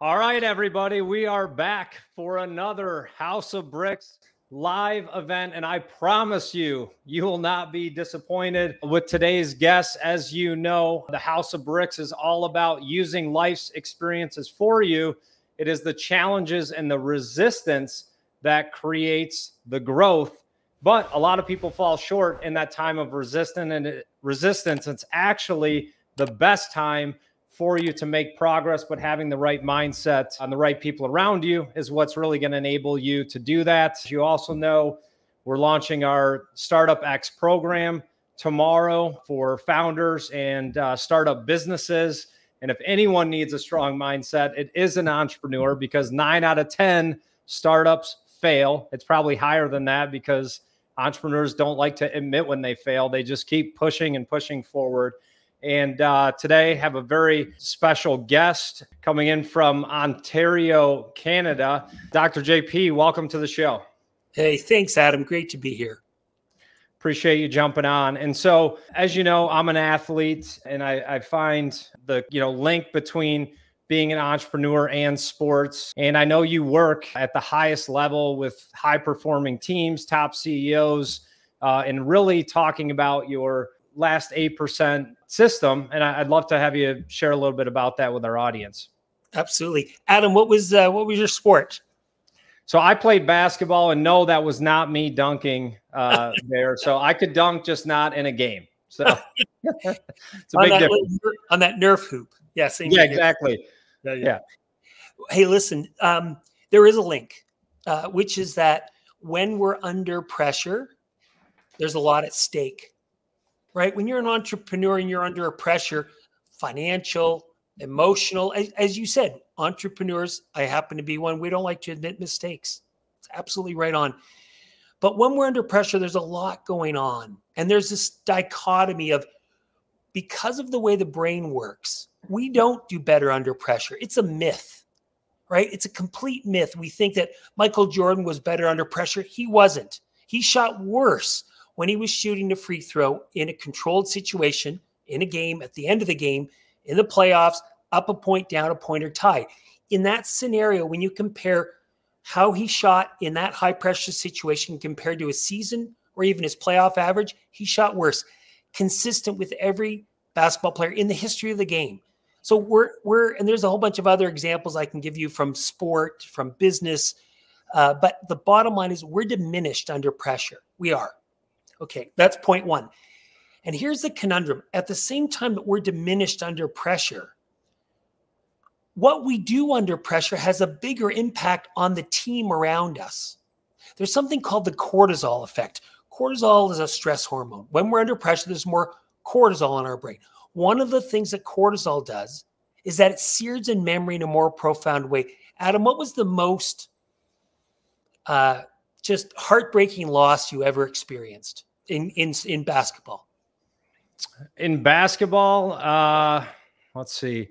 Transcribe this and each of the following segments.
All right, everybody, we are back for another House of Bricks live event, and I promise you, you will not be disappointed with today's guest. As you know, the House of Bricks is all about using life's experiences for you. It is the challenges and the resistance that creates the growth. But a lot of people fall short in that time of resistance. It's actually the best time for you to make progress, but having the right mindset and the right people around you is what's really going to enable you to do that. You also know we're launching our Startup X program tomorrow for founders and startup businesses. And if anyone needs a strong mindset, it is an entrepreneur, because 9 out of 10 startups fail. It's probably higher than that because entrepreneurs don't like to admit when they fail. They just keep pushing and pushing forward. And today have a very special guest coming in from Ontario, Canada. Dr. JP, welcome to the show. Hey, thanks, Adam. Great to be here. Appreciate you jumping on. And so, as you know, I'm an athlete, and I find the link between being an entrepreneur and sports. And I know you work at the highest level with high-performing teams, top CEOs, and really talking about your last 8% system. And I'd love to have you share a little bit about that with our audience. Absolutely. Adam, what was your sport? So I played basketball, and no, that was not me dunking there. So I could dunk, just not in a game. So it's a big difference. On that Nerf hoop. Yeah. Yeah, exactly. Yeah. Hey, listen, there is a link, which is that when we're under pressure, there's a lot at stake. Right? When you're an entrepreneur and you're under a pressure, financial, emotional, as you said, entrepreneurs, I happen to be one, we don't like to admit mistakes. It's absolutely right on. But when we're under pressure, there's a lot going on. And there's this dichotomy of, because of the way the brain works, we don't do better under pressure. It's a myth, right? It's a complete myth. We think that Michael Jordan was better under pressure. He wasn't. He shot worse when he was shooting the free throw in a controlled situation, in a game, at the end of the game, in the playoffs, up a point, down a point, or tie. In that scenario, when you compare how he shot in that high-pressure situation compared to his season or even his playoff average, he shot worse, consistent with every basketball player in the history of the game. So and there's a whole bunch of other examples I can give you from sport, from business, but the bottom line is we're diminished under pressure. We are. Okay, that's point one. And here's the conundrum. At the same time that we're diminished under pressure, what we do under pressure has a bigger impact on the team around us. There's something called the cortisol effect. Cortisol is a stress hormone. When we're under pressure, there's more cortisol in our brain. One of the things that cortisol does is that it sears in memory in a more profound way. Adam, what was the most just heartbreaking loss you ever experienced in basketball? In basketball, let's see.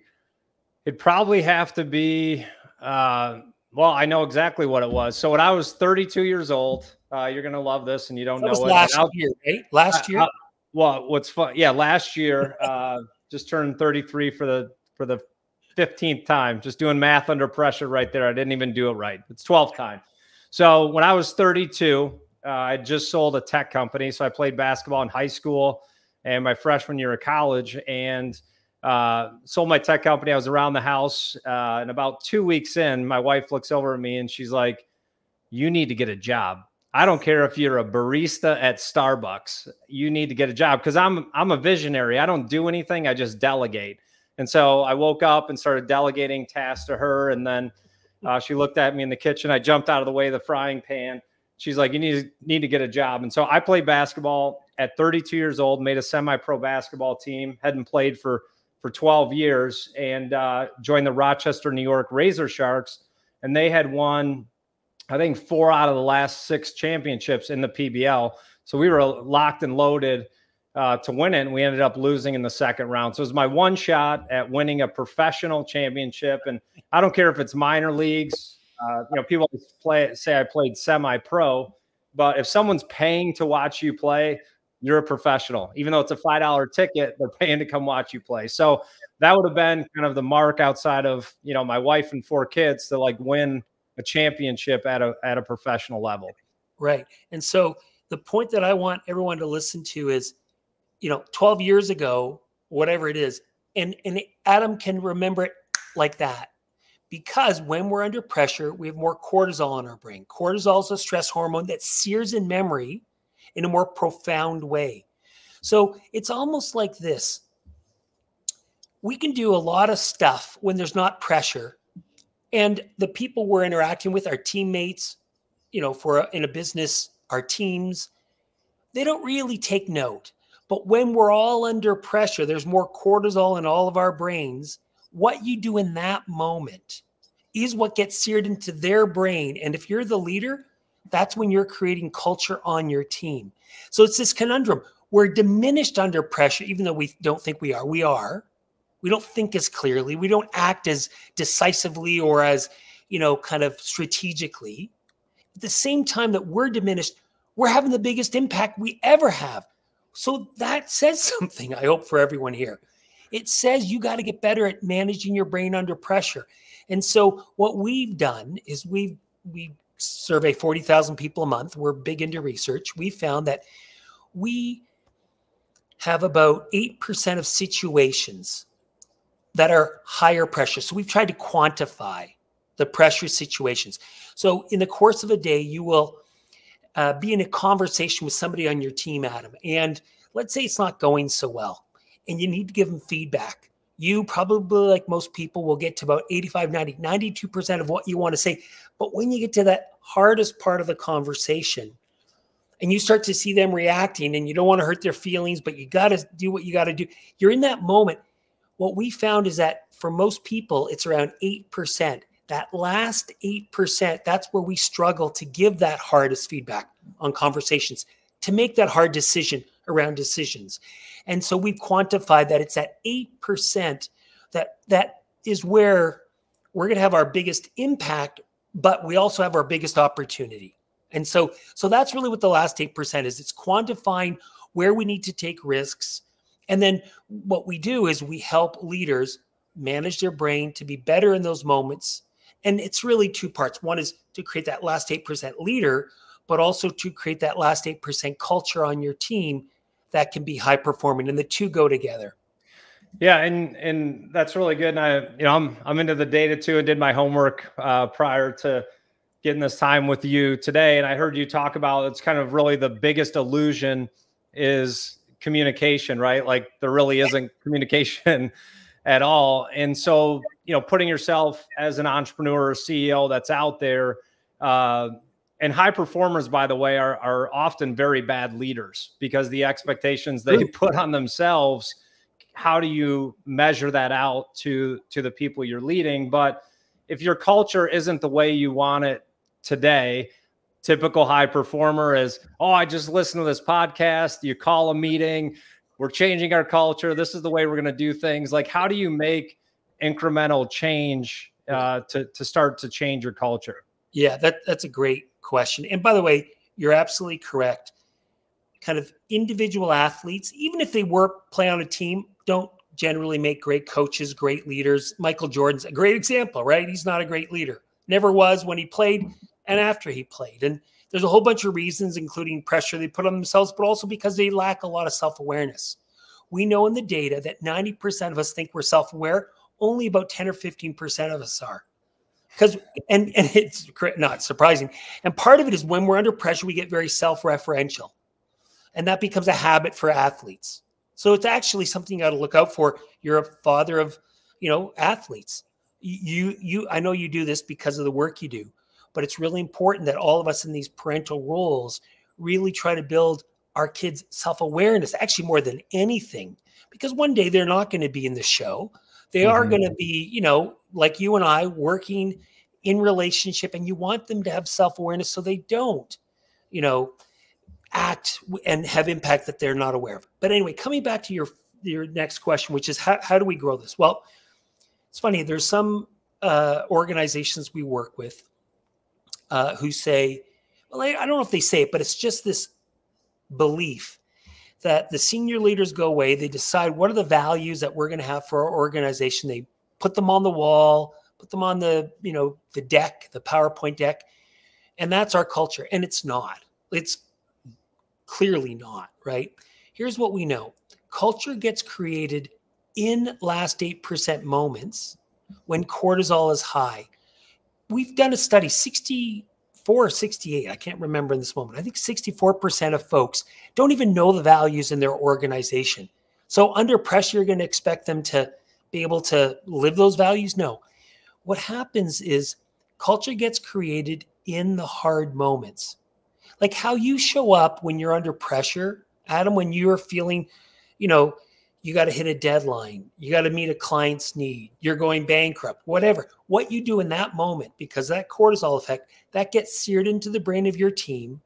It'd probably have to be, well, I know exactly what it was. So when I was 32 years old, you're going to love this, and you don't know it. Last year, right? Last year? Well, what's fun? Yeah, last year, just turned 33 for the 15th time. Just doing math under pressure right there. I didn't even do it right. It's 12th time. So when I was 32, I just sold a tech company. So I played basketball in high school and my freshman year of college, and sold my tech company. I was around the house, and about 2 weeks in, my wife looks over at me and she's like, "You need to get a job. I don't care if you're a barista at Starbucks. You need to get a job." Because I'm a visionary. I don't do anything. I just delegate. And so I woke up and started delegating tasks to her, and then she looked at me in the kitchen. I jumped out of the way of the frying pan. She's like, "You need to get a job." And so I played basketball at 32 years old, made a semi-pro basketball team, hadn't played for 12 years, and joined the Rochester, New York Razor Sharks. And they had won, I think, 4 out of the last 6 championships in the PBL. So we were locked and loaded to win it, and we ended up losing in the second round. So it was my one shot at winning a professional championship. And I don't care if it's minor leagues. People say I played semi-pro, but if someone's paying to watch you play, you're a professional. Even though it's a $5 ticket, they're paying to come watch you play. So that would have been kind of the mark outside of, you know, my wife and 4 kids to like win a championship at a professional level. Right. And so the point that I want everyone to listen to is, you know, 12 years ago, whatever it is, and Adam can remember it like that. Because when we're under pressure, we have more cortisol in our brain. Cortisol is a stress hormone that sears in memory in a more profound way. So it's almost like this. We can do a lot of stuff when there's not pressure. And the people we're interacting with, our teammates, you know, in a business, our teams, they don't really take note. But when we're all under pressure, there's more cortisol in all of our brains. What you do in that moment is what gets seared into their brain. And if you're the leader, that's when you're creating culture on your team. So it's this conundrum. We're diminished under pressure, even though we don't think we are. We are. We don't think as clearly. We don't act as decisively or as, you know, kind of strategically. At the same time that we're diminished, we're having the biggest impact we ever have. So that says something, I hope, for everyone here. It says you got to get better at managing your brain under pressure. And so what we've done is we survey 40,000 people a month. We're big into research. We found that we have about 8% of situations that are higher pressure. So we've tried to quantify the pressure situations. So in the course of a day, you will be in a conversation with somebody on your team, Adam, and let's say it's not going so well, and you need to give them feedback. You probably, like most people, will get to about 85, 90, 92% of what you want to say. But when you get to that hardest part of the conversation and you start to see them reacting and you don't want to hurt their feelings, but you got to do what you got to do, you're in that moment. What we found is that for most people, it's around 8%. That last 8%, that's where we struggle to give that hardest feedback on conversations, to make that hard decision around decisions. And so we've quantified that it's at 8% that is where we're going to have our biggest impact, but we also have our biggest opportunity. And so that's really what the last 8% is. It's quantifying where we need to take risks. And then what we do is we help leaders manage their brain to be better in those moments. And it's really 2 parts. One is to create that last 8% leader, but also to create that last 8% culture on your team that can be high performing, and the two go together. Yeah, and that's really good. And I'm into the data too, and did my homework prior to getting this time with you today. And I heard you talk about it's kind of really the biggest illusion is communication, right? Like there really isn't communication at all. And so, putting yourself as an entrepreneur or CEO that's out there, and high performers, by the way, are often very bad leaders because the expectations they put on themselves, how do you measure that out to the people you're leading? But if your culture isn't the way you want it today, typical high performer is, I just listened to this podcast. You call a meeting. We're changing our culture. This is the way we're going to do things. Like, how do you make incremental change to start to change your culture? Yeah, that's a great question. And by the way, you're absolutely correct. Kind of individual athletes, even if they play on a team, don't generally make great coaches, great leaders. Michael Jordan's a great example, right? He's not a great leader. Never was when he played and after he played. And there's a whole bunch of reasons, including pressure they put on themselves, but also because they lack a lot of self-awareness. We know in the data that 90% of us think we're self-aware. Only about 10 or 15% of us are. And it's not surprising. And part of it is when we're under pressure, we get very self-referential. And that becomes a habit for athletes. So it's actually something you got to look out for. You're a father of, athletes. I know you do this because of the work you do, but it's really important that all of us in these parental roles really try to build our kids' self-awareness, actually more than anything, because one day they're not going to be in the show. They are going to be, like you and I, working in relationship, and you want them to have self-awareness so they don't, act and have impact that they're not aware of. But anyway, coming back to your next question, which is how do we grow this? Well, it's funny. There's some organizations we work with who say, well, I don't know if they say it, but it's just this belief that the senior leaders go away. They decide what are the values that we're going to have for our organization. They put them on the wall, put them on the, the deck, the PowerPoint deck. And that's our culture. And it's not. It's clearly not, right? Here's what we know. Culture gets created in last 8% moments when cortisol is high. We've done a study, 64 or 68, I can't remember in this moment. I think 64% of folks don't even know the values in their organization. So under pressure, you're going to expect them to be able to live those values? No. What happens is culture gets created in the hard moments. Like how you show up when you're under pressure, Adam, when you're feeling, you got to hit a deadline, you got to meet a client's need, you're going bankrupt, whatever. What you do in that moment, because that cortisol effect, that gets seared into the brain of your team.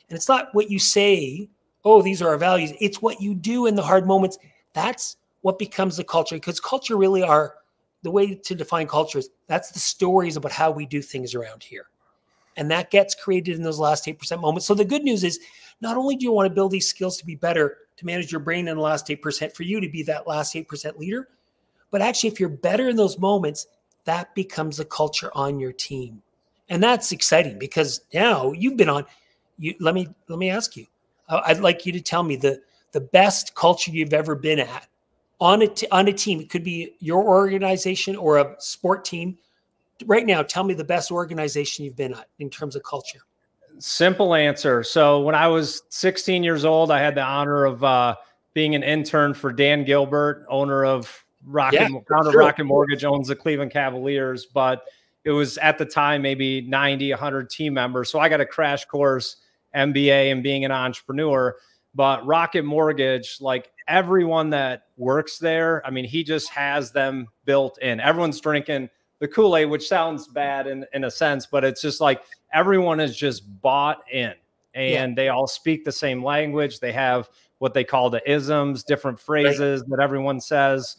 And it's not what you say, oh, these are our values. It's what you do in the hard moments. That's what becomes the culture, because culture really are, the way to define culture is that's the stories about how we do things around here. And that gets created in those last 8% moments. So the good news is not only do you want to build these skills to be better, to manage your brain in the last 8% for you to be that last 8% leader, but actually if you're better in those moments, that becomes the culture on your team. And that's exciting because now you've been on, let me ask you, I'd like you to tell me the best culture you've ever been at on a team. It could be your organization or a sport team. Right now, tell me the best organization you've been at in terms of culture. Simple answer. So when I was 16 years old, I had the honor of being an intern for Dan Gilbert, owner of Rocket Mortgage, owns the Cleveland Cavaliers. But it was at the time maybe 90, 100 team members. So I got a crash course MBA and being an entrepreneur. But Rocket Mortgage, like everyone that works there, I mean, he just has them built in. Everyone's drinking the Kool-Aid, which sounds bad in a sense, but it's just like everyone is just bought in and they all speak the same language. They have what they call the isms, different phrases that everyone says,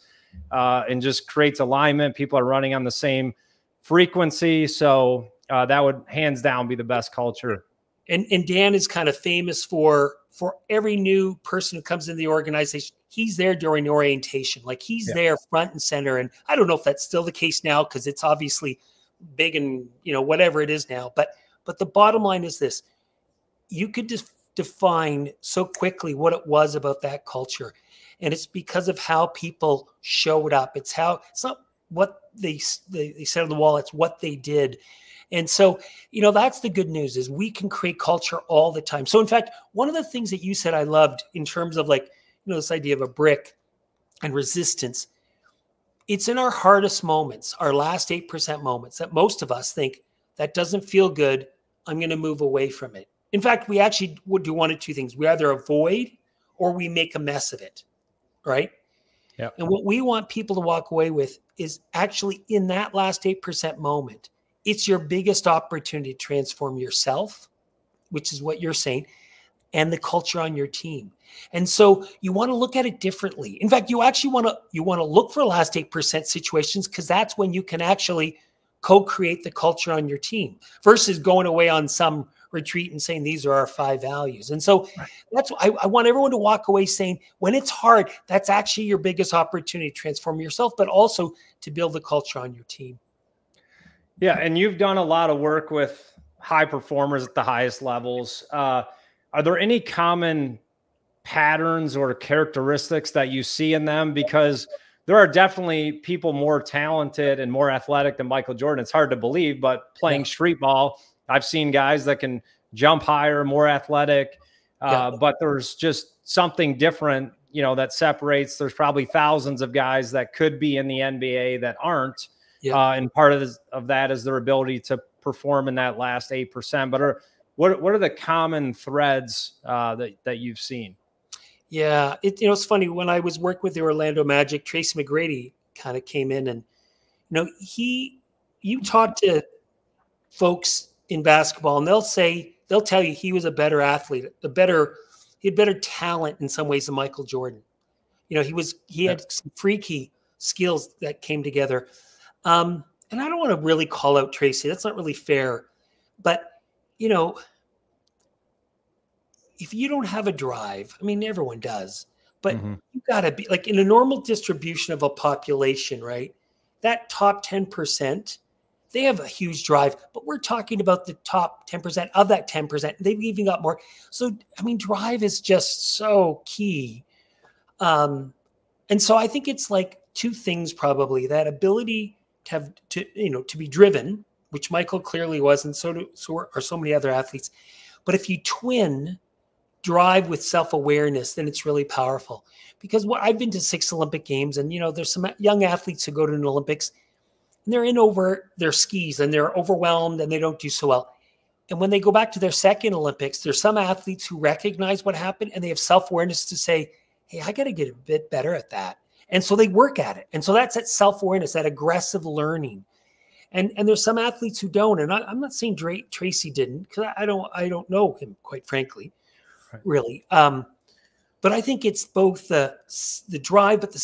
and just creates alignment. People are running on the same frequency. So that would hands down be the best culture. And Dan is kind of famous for every new person who comes into the organization, he's there during orientation. Like he's there front and center. And I don't know if that's still the case now because it's obviously big and, whatever it is now. But the bottom line is this. You could just define so quickly what it was about that culture. And it's because of how people showed up. It's not what they said on the wall. It's what they did. And so, that's the good news is we can create culture all the time. So in fact, one of the things that you said I loved in terms of this idea of a brick and resistance, it's in our hardest moments, our last 8% moments that most of us think that doesn't feel good. I'm going to move away from it. In fact, we actually would do one of two things. We either avoid or we make a mess of it. Right. Yeah. And what we want people to walk away with is actually in that last 8% moment, it's your biggest opportunity to transform yourself, which is what you're saying, and the culture on your team. And so you want to look at it differently. In fact, you actually want to look for last 8% situations because that's when you can actually co-create the culture on your team versus going away on some retreat and saying, these are our 5 values. And so that's why I want everyone to walk away saying, when it's hard, that's actually your biggest opportunity to transform yourself, but also to build the culture on your team. Yeah, and you've done a lot of work with high performers at the highest levels. Are there any common patterns or characteristics that you see in them? Because there are definitely people more talented and more athletic than Michael Jordan. It's hard to believe, but playing street ball, I've seen guys that can jump higher, more athletic, but there's just something different, that separates. There's probably thousands of guys that could be in the NBA that aren't. And part of that is their ability to perform in that last 8%. But what are the common threads that you've seen? Yeah, it's funny. When I was working with the Orlando Magic, Tracy McGrady kind of came in and, you talk to folks in basketball and they'll tell you he was a better athlete, he had better talent in some ways than Michael Jordan. He had some freaky skills that came together. And I don't want to really call out Tracy. That's not really fair. But, if you don't have a drive, I mean, everyone does, but Mm-hmm. you got to be like in a normal distribution of a population, right? That top 10%, they have a huge drive, but we're talking about the top 10% of that 10%. They've even got more. So, I mean, drive is just so key. And so I think it's like two things, probably that ability to have to be driven, which Michael clearly was, and so are so many other athletes. But if you twin drive with self-awareness, then it's really powerful. Because I've been to 6 Olympic Games, and there's some young athletes who go to an Olympics and they're in over their skis and they're overwhelmed and they don't do so well. And when they go back to their second Olympics, there's some athletes who recognize what happened and they have self-awareness to say, hey, I got to get a bit better at that. And so they work at it. And so that's that self-awareness, that aggressive learning. And there's some athletes who don't. And I'm not saying Tracy didn't, because I don't know him, quite frankly, really. But I think it's both the drive, but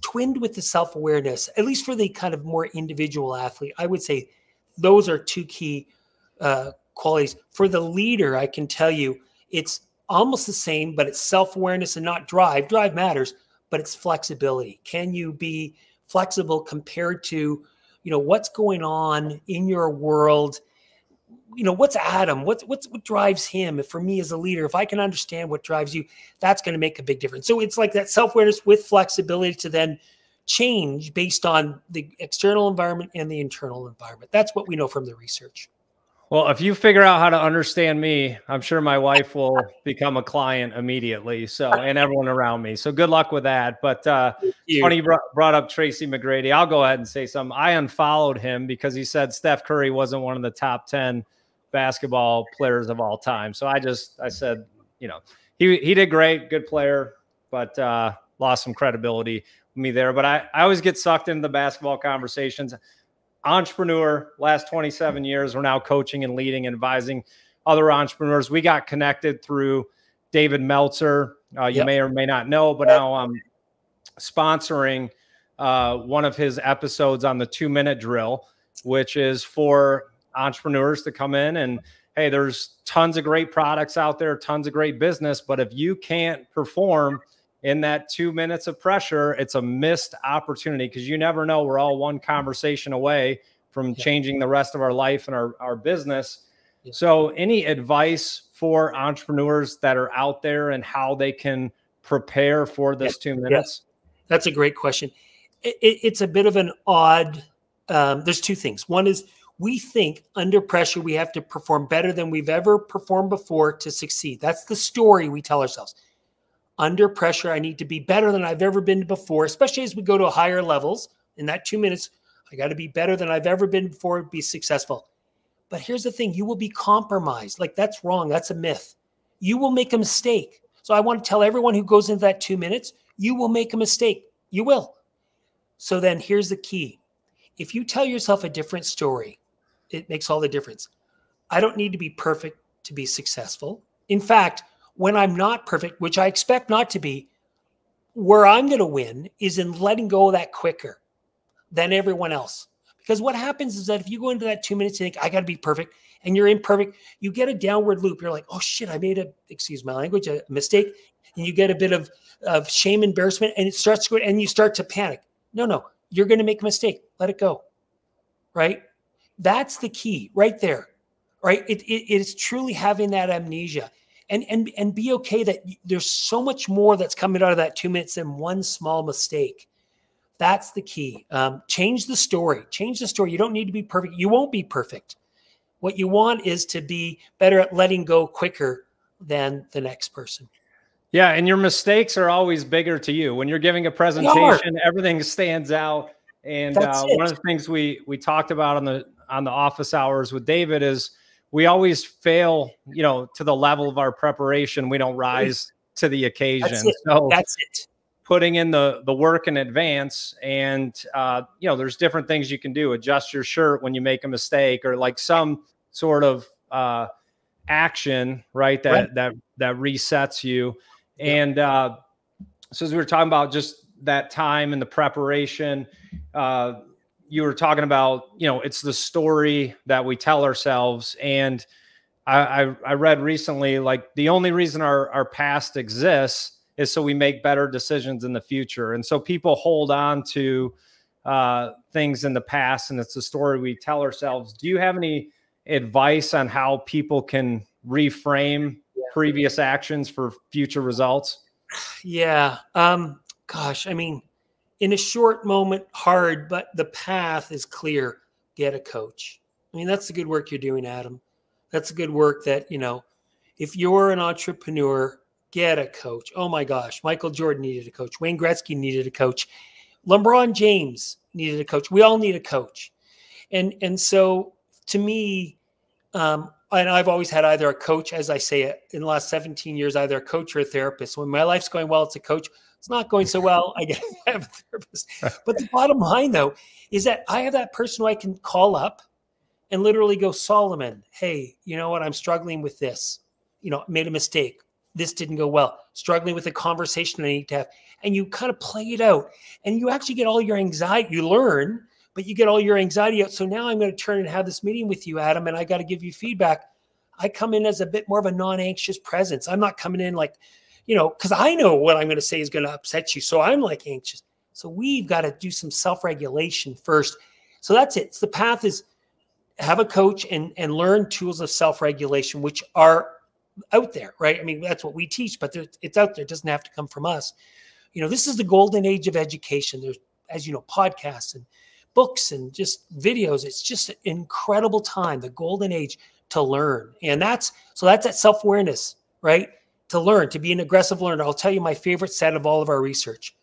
twinned with the self-awareness, at least for the kind of more individual athlete. I would say those are two key qualities. For the leader, I can tell you it's almost the same, but it's self-awareness and not drive. Drive matters, but it's flexibility. Can you be flexible compared to, what's going on in your world? What's Adam? What drives him? If for me as a leader, if I can understand what drives you, that's going to make a big difference. So it's like that self-awareness with flexibility to then change based on the external environment and the internal environment. That's what we know from the research. Well, if you figure out how to understand me, I'm sure my wife will become a client immediately. So, and everyone around me. So good luck with that. But it's funny you brought up Tracy McGrady. I'll go ahead and say something. I unfollowed him because he said Steph Curry wasn't one of the top 10 basketball players of all time. So I said, he did great, good player, but lost some credibility with me there. But I always get sucked into the basketball conversations. Entrepreneur, last 27 years, we're now coaching and leading and advising other entrepreneurs. We got connected through David Meltzer. You may or may not know, but now I'm sponsoring one of his episodes on the 2-minute drill, which is for entrepreneurs to come in and, hey, there's tons of great products out there, tons of great business, but if you can't perform in that 2 minutes of pressure, it's a missed opportunity, because you never know. We're all one conversation away from changing the rest of our life and our business. So any advice for entrepreneurs that are out there and how they can prepare for this 2 minutes? That's a great question. It's a bit of an odd, there's two things. One is we think under pressure, we have to perform better than we've ever performed before to succeed. That's the story we tell ourselves. Under pressure, I need to be better than I've ever been before, especially as we go to higher levels. In that 2 minutes, I got to be better than I've ever been before to be successful. But here's the thing. You will be compromised. Like, that's wrong. That's a myth. You will make a mistake. So I want to tell everyone who goes into that 2 minutes, you will make a mistake. You will. So then here's the key. If you tell yourself a different story, it makes all the difference. I don't need to be perfect to be successful. In fact, when I'm not perfect, which I expect not to be, where I'm going to win is in letting go of that quicker than everyone else. Because what happens is that if you go into that 2 minutes and think, I got to be perfect, and you're imperfect, you get a downward loop. You're like, oh shit, I made excuse my language, a mistake. And you get a bit of shame, embarrassment, and it starts to go, and you start to panic. No, you're going to make a mistake. Let it go. Right? That's the key right there. Right? It is truly having that amnesia. And be okay that there's so much more that's coming out of that 2 minutes than one small mistake. That's the key. Change the story. Change the story. You don't need to be perfect. You won't be perfect. What you want is to be better at letting go quicker than the next person. Yeah, and your mistakes are always bigger to you. When you're giving a presentation, everything stands out. And one of the things we talked about on the office hours with David is we always fail, to the level of our preparation. We don't rise to the occasion. That's it. Putting in the work in advance, and there's different things you can do. Adjust your shirt when you make a mistake, or like some sort of action, right? That resets you. And so as we were talking about just that time and the preparation, you were talking about, it's the story that we tell ourselves. And I read recently, like the only reason our past exists is so we make better decisions in the future. And so people hold on to things in the past, and it's a story we tell ourselves. Do you have any advice on how people can reframe previous actions for future results? Yeah. Gosh, I mean, in a short moment, hard, but the path is clear. Get a coach. I mean, that's the good work you're doing, Adam. That's the good work that, if you're an entrepreneur, get a coach. Oh my gosh. Michael Jordan needed a coach. Wayne Gretzky needed a coach. LeBron James needed a coach. We all need a coach. And so to me, and I've always had either a coach, as I say it, in the last 17 years, either a coach or a therapist. When my life's going well, it's a coach. It's not going so well, I get to have a therapist. But the bottom line, though, is that I have that person who I can call up and literally go, Solomon, hey, you know what? I'm struggling with this. Made a mistake. This didn't go well. Struggling with a conversation I need to have. And you kind of play it out. And you actually get all your anxiety. You learn, but you get all your anxiety out. So now I'm going to turn and have this meeting with you, Adam, and I got to give you feedback. I come in as a bit more of a non-anxious presence. I'm not coming in like, because I know what I'm going to say is going to upset you. So I'm like anxious. So we've got to do some self-regulation first. So that's it. So the path is have a coach and learn tools of self-regulation, which are out there, right? I mean, that's what we teach, but it's out there. It doesn't have to come from us. This is the golden age of education. There's, as you know, podcasts and books and just videos. It's just an incredible time, the golden age to learn. And that's that self-awareness, right? To learn, to be an aggressive learner. I'll tell you my favorite set of all of our research.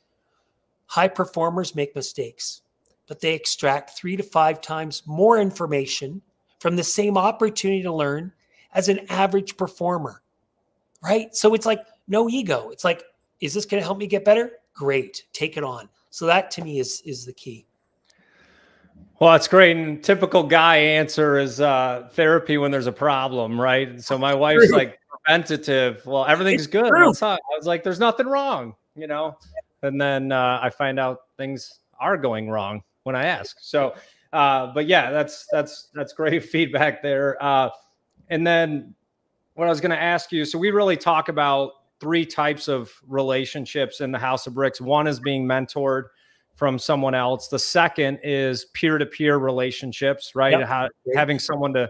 High performers make mistakes, but they extract 3 to 5 times more information from the same opportunity to learn as an average performer, right? So it's like no ego. It's like, is this going to help me get better? Great, take it on. So that to me is the key. Well, that's great. And typical guy answer is therapy when there's a problem, right? So my wife's like preventative. Well, everything's good. I was like, there's nothing wrong, And then I find out things are going wrong when I ask. So, but yeah, that's great feedback there. And then what I was going to ask you, so we really talk about 3 types of relationships in the House of Bricks. One is being mentored from someone else. The second is peer-to-peer relationships, right? Yep. Having someone to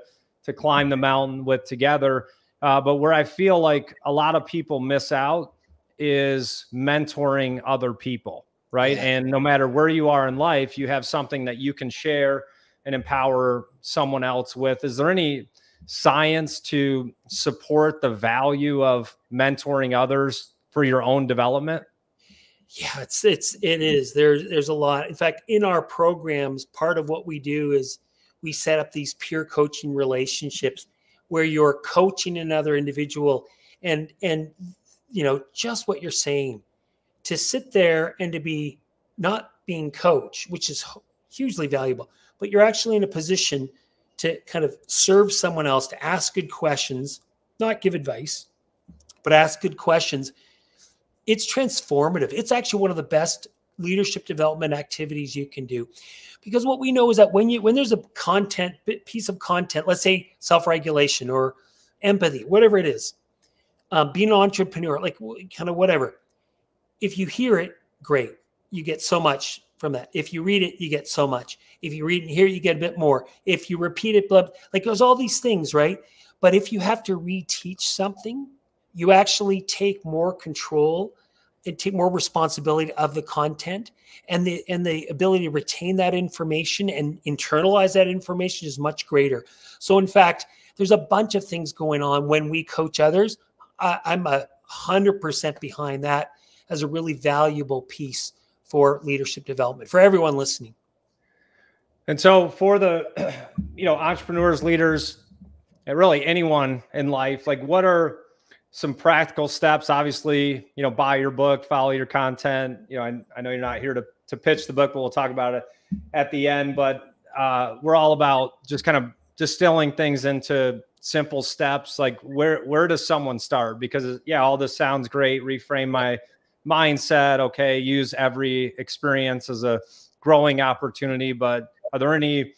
climb the mountain with together. But where I feel like a lot of people miss out is mentoring other people, right? Yeah. And no matter where you are in life, you have something that you can share and empower someone else with. Is there any science to support the value of mentoring others for your own development? Yeah, it is. There's a lot. In fact, in our programs, part of what we do is we set up these peer coaching relationships where you're coaching another individual and just what you're saying, to sit there and to be not being coached, which is hugely valuable, but you're actually in a position to kind of serve someone else, to ask good questions, not give advice, but ask good questions. It's transformative. It's actually one of the best leadership development activities you can do, because what we know is that when there's a piece of content, let's say self-regulation or empathy, whatever it is, being an entrepreneur, like kind of whatever, if you hear it, great. You get so much from that. If you read it, you get so much. If you read and hear, you get a bit more. If you repeat it, like there's all these things, right? But if you have to reteach something, you actually take more control and take more responsibility of the content, and the ability to retain that information and internalize that information is much greater. So in fact, there's a bunch of things going on when we coach others. I'm 100% behind that as a really valuable piece for leadership development for everyone listening. And so for the, entrepreneurs, leaders, and really anyone in life, like what are some practical steps? Obviously, buy your book, follow your content. I know you're not here to pitch the book, but we'll talk about it at the end. But we're all about just kind of distilling things into simple steps. Like where does someone start? Because all this sounds great. Reframe my mindset. Okay. Use every experience as a growing opportunity. But are there any,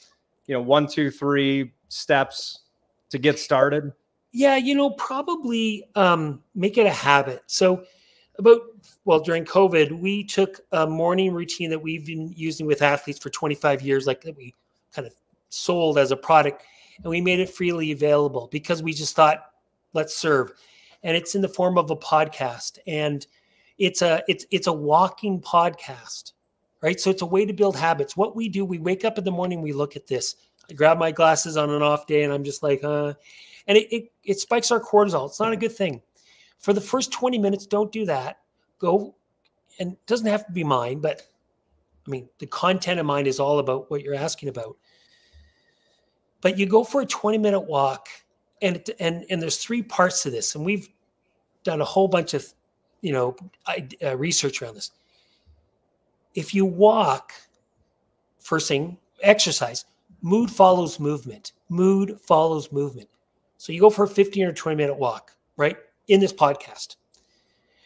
1, 2, 3 steps to get started? Yeah, probably make it a habit. So during COVID, we took a morning routine that we've been using with athletes for 25 years, like that we kind of sold as a product, and we made it freely available because we just thought, let's serve. And it's in the form of a podcast, and it's a walking podcast, right? So it's a way to build habits. What we do, we wake up in the morning, we look at this. I grab my glasses on an off day, and I'm just like, and it spikes our cortisol. It's not a good thing. For the first 20 minutes, don't do that. Go, and it doesn't have to be mine, but I mean, the content of mine is all about what you're asking about. But you go for a 20-minute walk, and there's 3 parts to this, and we've done a whole bunch of, research around this. If you walk, first thing, exercise, mood follows movement. Mood follows movement. So you go for a 15 or 20-minute walk, right? In this podcast.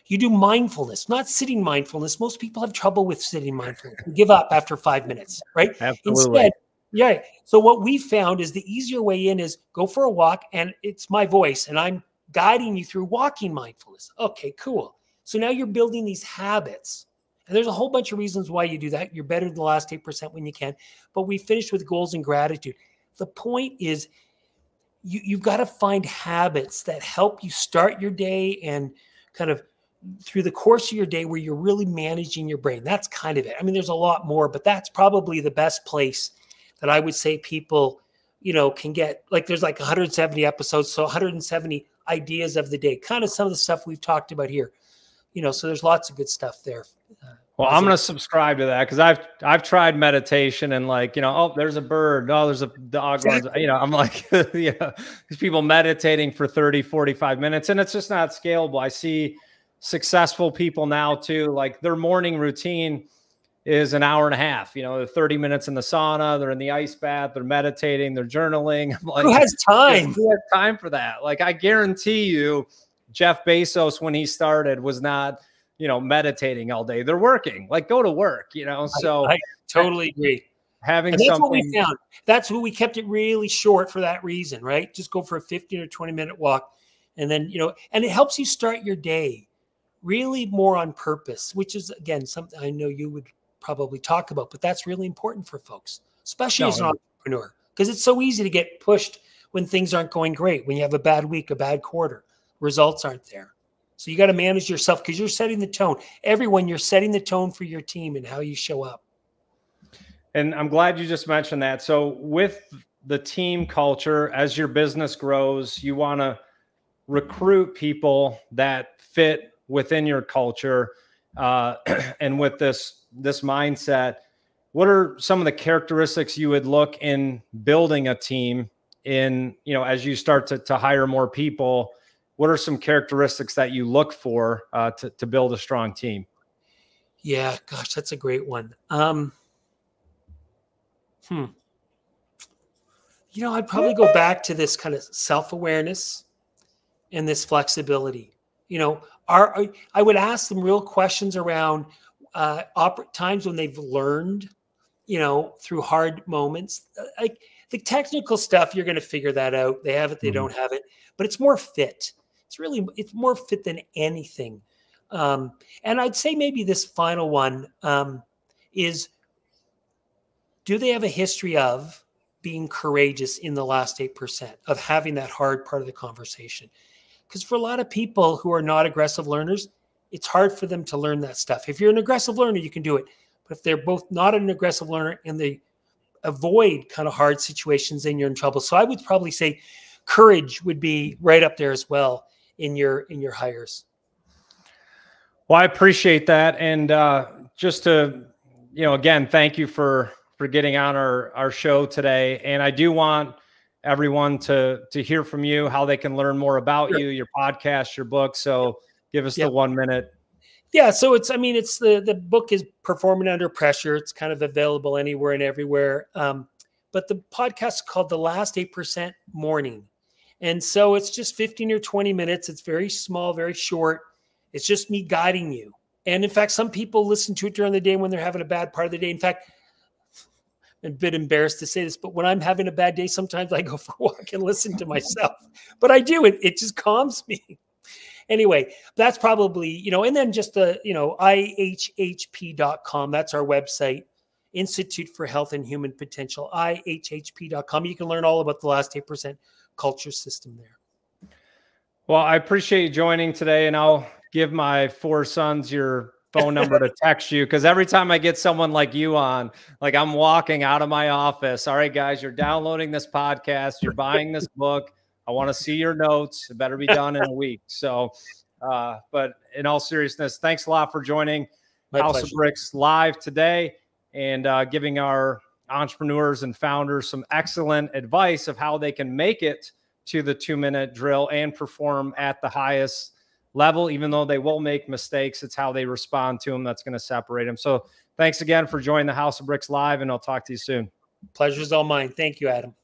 You do mindfulness, not sitting mindfulness. Most people have trouble with sitting mindfulness. You give up after 5 minutes, right? Absolutely. Instead, yeah. So what we found is the easier way in is go for a walk, and it's my voice, and I'm guiding you through walking mindfulness. Okay, cool. So now you're building these habits. And there's a whole bunch of reasons why you do that. You're better than the last 8% when you can. But we finished with goals and gratitude. The point is you've got to find habits that help you start your day and kind of through the course of your day where you're really managing your brain. That's kind of it. I mean, there's a lot more, but that's probably the best place that I would say people, can get. Like there's like 170 episodes, so 170 ideas of the day, kind of some of the stuff we've talked about here. So there's lots of good stuff there. Well, I'm going to subscribe to that because I've tried meditation and there's a bird. Oh, there's a dog. Exactly. I'm like, these people meditating for 30, 45 minutes, and it's just not scalable. I see successful people now too, like their morning routine is an hour and a half, they're 30 minutes in the sauna, they're in the ice bath, they're meditating, they're journaling. I'm like, who has time? Who has time for that? Like, I guarantee you, Jeff Bezos, when he started, was not, meditating all day. They're working. Like, go to work, So I totally agree. Having that's something. What we found. That's what we kept it really short for that reason, right? Just go for a 15 or 20-minute walk, and then and it helps you start your day really more on purpose, which is again something I know you would probably talk about, but that's really important for folks, especially as an entrepreneur, because it's so easy to get pushed when things aren't going great, when you have a bad week, a bad quarter, results aren't there. So you got to manage yourself because you're setting the tone. Everyone, you're setting the tone for your team and how you show up. And I'm glad you just mentioned that. So with the team culture, as your business grows, you want to recruit people that fit within your culture. And with this mindset, what are some of the characteristics you would look in building a team in, as you start to hire more people? What are some characteristics that you look for to build a strong team? Yeah, gosh, that's a great one. I'd probably go back to this kind of self-awareness and this flexibility. I would ask them real questions around times when they've learned, through hard moments. Like the technical stuff, you're going to figure that out. They have it, they don't have it, but it's more fit. It's more fit than anything. And I'd say maybe this final one is, do they have a history of being courageous in the last 8%, of having that hard part of the conversation? Because for a lot of people who are not aggressive learners, it's hard for them to learn that stuff. If you're an aggressive learner, you can do it. But if they're both not an aggressive learner and they avoid kind of hard situations, then you're in trouble. So I would probably say courage would be right up there as well in your hires. Well, I appreciate that. And just to, again, thank you for getting on our show today. And I do want everyone to hear from you, how they can learn more about you, your podcast, your book. So give us the 1 minute. Yeah. So the book is Performing Under Pressure. It's kind of available anywhere and everywhere. But the podcast is called The Last 8% Morning. And so it's just 15 or 20 minutes. It's very small, very short. It's just me guiding you. And in fact, some people listen to it during the day when they're having a bad part of the day. In fact, a bit embarrassed to say this, but when I'm having a bad day, sometimes I go for a walk and listen to myself. But I do it. It just calms me. Anyway, that's probably, you know, and then just the, you know, ihhp.com. That's our website, Institute for Health and Human Potential, ihhp.com. You can learn all about the last 8% culture system there. Well, I appreciate you joining today, and I'll give my 4 sons your phone number to text you, because every time I get someone like you on, like I'm walking out of my office. All right, guys, you're downloading this podcast, you're buying this book. I want to see your notes. It better be done in a week. So, but in all seriousness, thanks a lot for joining House of Bricks live today, and giving our entrepreneurs and founders some excellent advice of how they can make it to the 2-minute drill and perform at the highest level. Even though they will make mistakes, it's how they respond to them that's going to separate them. So thanks again for joining the House of Bricks live, and I'll talk to you soon. Pleasure's all mine. Thank you, Adam.